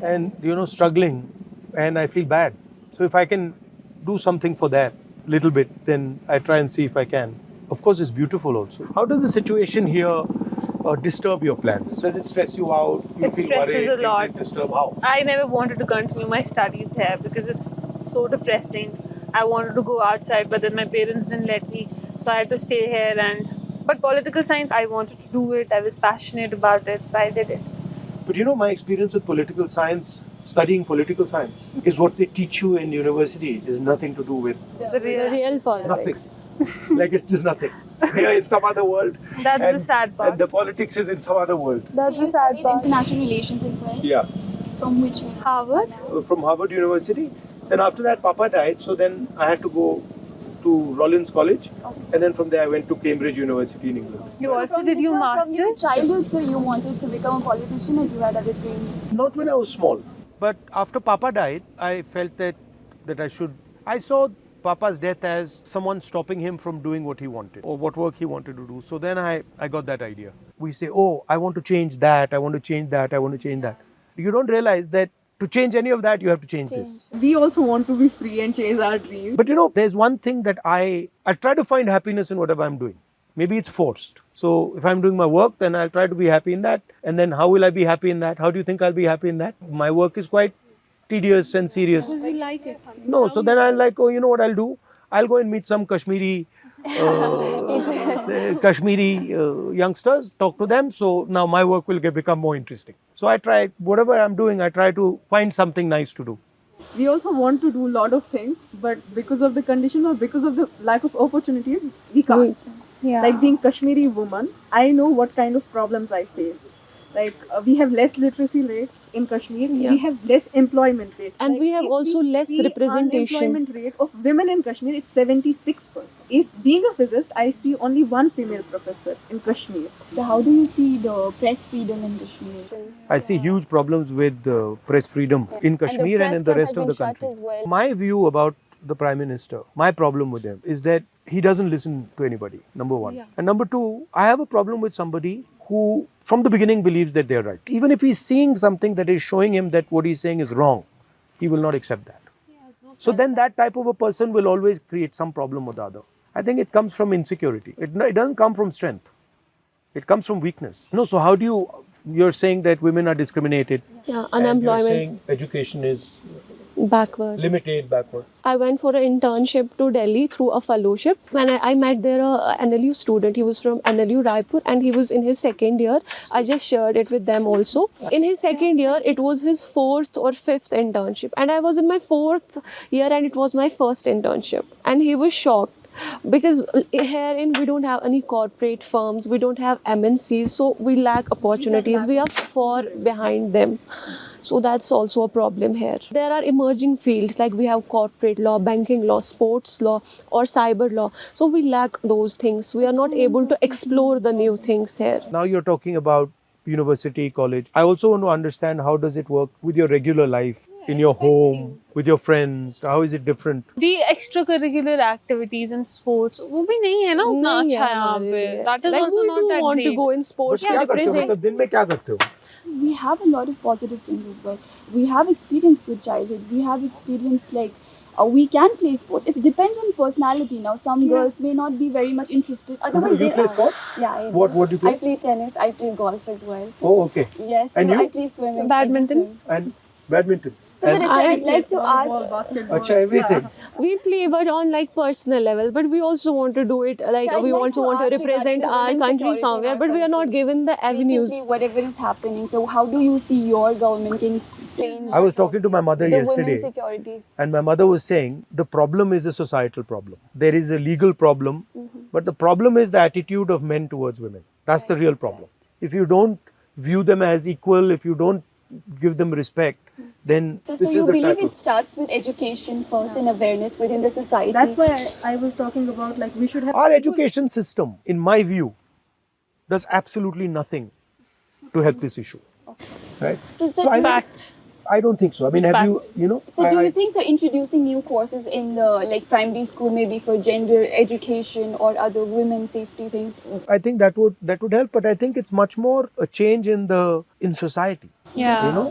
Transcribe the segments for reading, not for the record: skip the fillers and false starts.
and struggling, and I feel bad. So if I can do something for that little bit, then I try and see if I can. Of course, it's beautiful also. How does the situation here disturb your plans? Does it stress you out? You It feel stresses worried? a lot. Does it disturb? How? I never wanted to continue my studies here because it's so depressing. I wanted to go outside, but then my parents didn't let me, so I had to stay here. But political science, I wanted to do it. I was passionate about it, so I did it. But my experience with political science, studying political science, is what they teach you in university is nothing to do with The real politics. nothing. Like it's just nothing. They are in some other world. That's the sad part. And the politics is in some other world. That's So the you sad studied part. international relations as well? Yeah. From which university? Harvard? From Harvard University. Then after that, Papa died. So then I had to go to Rollins College. And then from there, I went to Cambridge University in England. You also did your From your masters? childhood, so you wanted to become a politician or you had other dreams? Not when I was small. But after Papa died, I felt that I should. I saw Papa's death as someone stopping him from doing what he wanted or what work he wanted to do. So then I got that idea. We say, oh, I want to change that, I want to change that, I want to change that. You don't realize that to change any of that, you have to change this. We also want to be free and chase our dreams. But there's one thing that I try to find happiness in whatever I'm doing. Maybe it's forced. So if I'm doing my work, then I'll try to be happy in that. And then how will I be happy in that? How do you think I'll be happy in that? My work is quite tedious and serious. Because you like it. No, so then I'm like, oh, you know what I'll do? I'll go and meet some Kashmiri youngsters, talk to them. So now my work will become more interesting. So I try, whatever I'm doing, I try to find something nice to do. We also want to do a lot of things, but because of the condition or because of the lack of opportunities, we can't. Yeah. Like being Kashmiri woman, I know what kind of problems I face. Like we have less literacy rate in Kashmir. Yeah. We have less employment rate. And Like, we have if also less see representation. Unemployment rate of women in Kashmir, it's 76%. If being a physicist, I see only one female professor in Kashmir. So how do you see the press freedom in Kashmir? I see huge problems with press freedom in Kashmir and in the rest of the country. My view about the Prime Minister, my problem with him is that he doesn't listen to anybody, number one. Yeah. And number two, I have a problem with somebody who from the beginning believes that they're right. Even if he's seeing something that is showing him that what he's saying is wrong, he will not accept that. So then that type of a person will always create some problem or the other. I think it comes from insecurity. It doesn't come from strength. It comes from weakness. No, so how do you're saying that women are discriminated. Yeah, and unemployment, you're saying education is backward. limited, backward. I went for an internship to Delhi through a fellowship. When I met there a NLU student, he was from NLU Raipur and he was in his second year. I just shared it with them also. In his second year, it was his fourth or fifth internship. And I was in my fourth year and it was my first internship. And he was shocked. Because herein we don't have any corporate firms, we don't have MNCs, so we lack opportunities, we are far behind them. So that's also a problem here. There are emerging fields like we have corporate law, banking law, sports law or cyber law. So we lack those things. We are not able to explore the new things here. Now you're talking about university, college. I also want to understand how does it work with your regular life, in your home, with your friends. How is it different? The extracurricular activities and sports वो भी नहीं है ना उतना नहीं अच्छा है यहाँ हमारे पे. लिए. That is Like also we not do that want to great. go in sports क्या to करते हो? represent. मतलब दिन में क्या करते हो? We have a lot of positive things as well. We have experienced good childhood. We have experienced we can play sport. It depends on personality. Now, some girls may not be very much interested. Otherwise, You play sports? Yeah, I do. What do you play? I play tennis. I play golf as well. Oh, okay. Yes. And so you? I play swimming. Badminton? I do swim. And badminton. So, And but I'd like to ask. Basketball. Acha, everything. We play but on like personal level, but we also want to do it like So I'd we like also to want to ask represent regarding our women's country security in somewhere, our but we are not country. given the avenues. Basically, whatever is happening. So, how do you see your government can change? I was talking to my mother the yesterday, women's security. and my mother was saying the problem is a societal problem. There is a legal problem, but the problem is the attitude of men towards women. That's the real problem. If you don't view them as equal, if you don't give them respect, then So this you is the believe type it starts with education first and awareness within the society? That's why I was talking about like we should have. Our education system, in my view, does absolutely nothing to help this issue. Right? So I think- Fact. I don't think so. I mean, have you know? So do I- you think they're introducing new courses in the like primary school, maybe for gender education or other women safety things? I think that would help, but I think it's much more a change in society. Yeah. You know,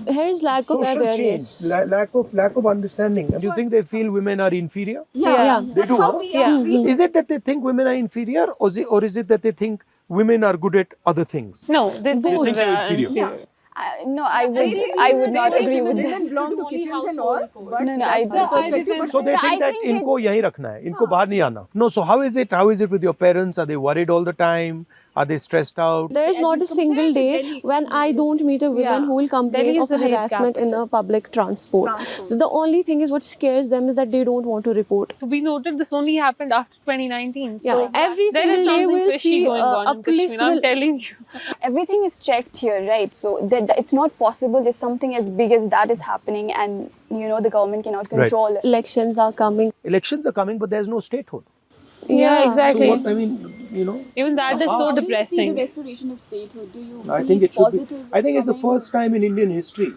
Yeah, here is lack of social awareness. change, lack of understanding. Do you think they feel women are inferior? Yeah. They do, How huh? we Yeah. are treated. Is it that they think women are inferior, or is it that they think women are good at other things? No, they both think they're are inferior? inferior. No, I would not agree with Women this. belong to kitchens and all. But No, I that's the don't. perspective, but So they So I think that think इनको यहीं रखना है, इनको बाहर नहीं आना. No, so how is it? How is it with your parents? Are they worried all the time? Are they stressed out? There is not a single day when I don't meet a woman Yeah. who will complain Delhi is of the rape harassment in a public transport. So the only thing is what scares them is that they don't want to report. We noted this only happened after 2019. Yeah, So every there single is day something we'll fishy see going on a in police Kashmir. I'm will. telling you. Everything is checked here, right? So that it's not possible there's something as big as that is happening and the government cannot control it. Elections are coming. Elections are coming, but there's no statehood. Yeah, So exactly. what I mean, Even that is so How do you see depressing. the restoration of statehood? Do you I see think it's it should positive? be. I think it's the coming? first time in Indian history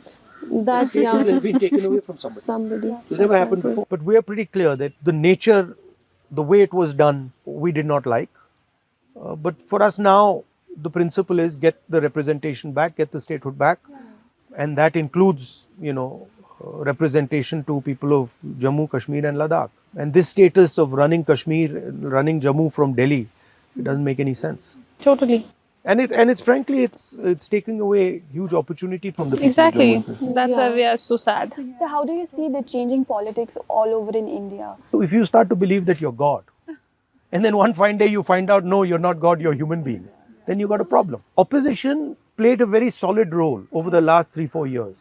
That statehood yeah, has been taken away from somebody. somebody. It's never happened before. But we are pretty clear that the nature, the way it was done, we did not like. But for us now, the principle is get the representation back, get the statehood back, and that includes, representation to people of Jammu, Kashmir, and Ladakh. And this status of running Kashmir, running Jammu from Delhi, it doesn't make any sense. Totally. And it's frankly, it's taking away huge opportunity from the people. of Exactly. Jammu and Kashmir. That's why Yeah. we are so sad. So how do you see the changing politics all over in India? So if you start to believe that you're God, and then one fine day you find out, no, you're not God, you're a human being, then you got a problem. Opposition played a very solid role over the last 3-4 years,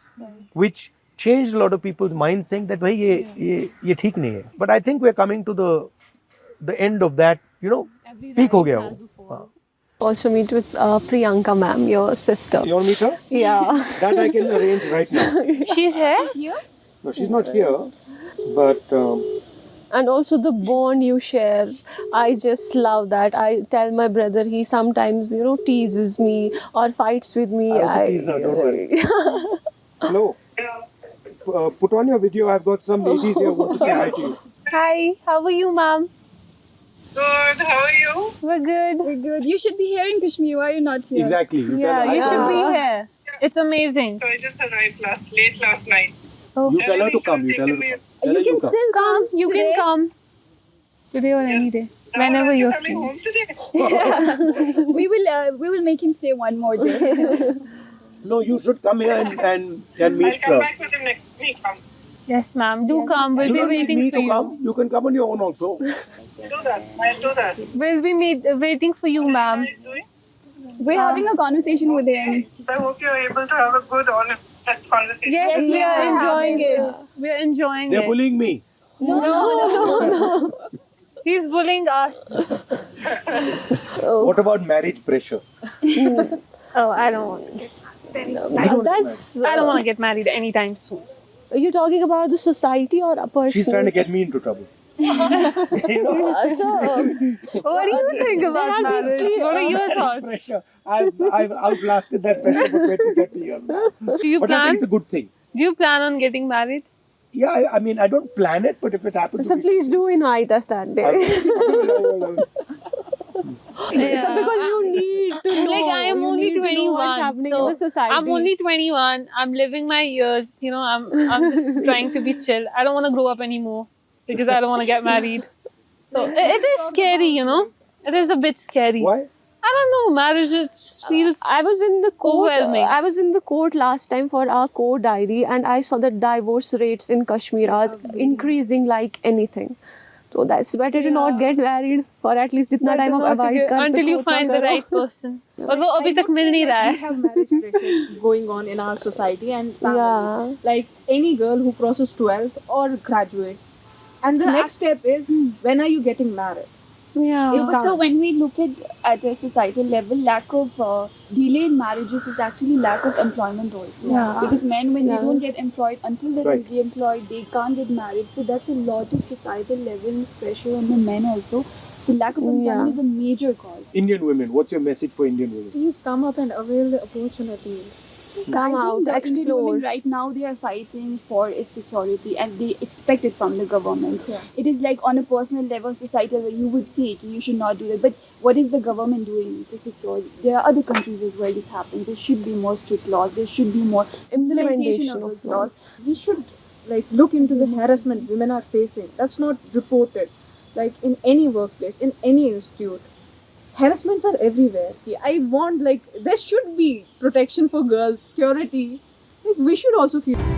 which changed a lot of people's minds, saying that bhai ye theek nahi hai. But I think we're coming to the end of that, peak ho gaya wo. Also meet with Priyanka ma'am, your sister. You want to meet her? Yeah. That I can arrange right now. She's here? No, she's not here, but And also the bond you share, I just love that. I tell my brother, he sometimes, teases me or fights with me. I also tease her, don't worry. Hello. Put on your video. I've got some ladies here who want to say hi to you. Hi, how are you, ma'am? Good, how are you? We're good. We're good. You should be here in Kashmir. Why are you not here? Exactly. You Yeah, tell her you hi. should be here. It's amazing. So I just arrived late last night. You tell her to come. You tell her to come. Tell her You can to come. still come. You today. can come today or any day, whenever you're coming free. home today. We will make him stay one more day. No, you should come here and I'll meet come her. back with him next week. Yes, ma'am. Do come. We'll You be don't need waiting me for to you. come. You can come on your own also. Do that. I'll do that. We'll be waiting for you, ma'am. What are you doing? We're having a conversation with him. I hope you're able to have a good, honest conversation. Yes, we are Yeah. enjoying it. We are enjoying They're it. bullying me. No. He's bullying us. What about marriage pressure? Oh, I don't want to get That's. I don't want to get married anytime soon. You're talking about the society or a person? She's trying to get me into trouble. You know? So, What do you think about are marriage? basically, What are your Marriage thoughts? pressure. I've outlasted that pressure for 20-30 years now. Do you But I plan? think it's a good thing. Do you plan on getting married? Yeah, I mean, I don't plan it, but if it happens, so please do invite us that day. So because you need to know. Like I am you only need to know what's 21, happening so in the society. I'm only 21. I'm living my years. I'm just trying to be chill. I don't want to grow up anymore because I don't want to get married. So it is scary, It is a bit scary. Why? I don't know. Marriage it feels. I was in the court. Overwhelming. I was in the court last time for our court diary, and I saw that divorce rates in Kashmir are increasing like anything. So that's better to not get married for at least जितना time आप avoid कर until you सको उतना find the करो. right person. और वो अभी तक मिल नहीं रहा We है. have marriage pressure going on in our society and families. Yeah. Like any girl who crosses 12th or graduates. And the next step is, when are you getting married? Yeah. It But so counts. when we look at a societal level, lack of delay in marriages is actually lack of employment also. Yeah. Because men, when Yeah. they don't get employed until they're Right. re-employed, they can't get married. So that's a lot of societal level pressure on the men also. So lack of employment Yeah. is a major cause. Indian women, what's your message for Indian women? Please come up and avail the opportunities. Come I out, think the Indian explore. women right now, they are fighting for is security and they expect it from the government. Yeah. It is like on a personal level, societal, where you would say you should not do that. But what is the government doing to secure? There are other countries as well this happens. There should be more strict laws. There should be more implementation of those laws. We should like look into the harassment women are facing. That's not reported. Like in any workplace, in any institute, harassments are everywhere. Ski. I want like there should be protection for girls, security. Like we should also feel.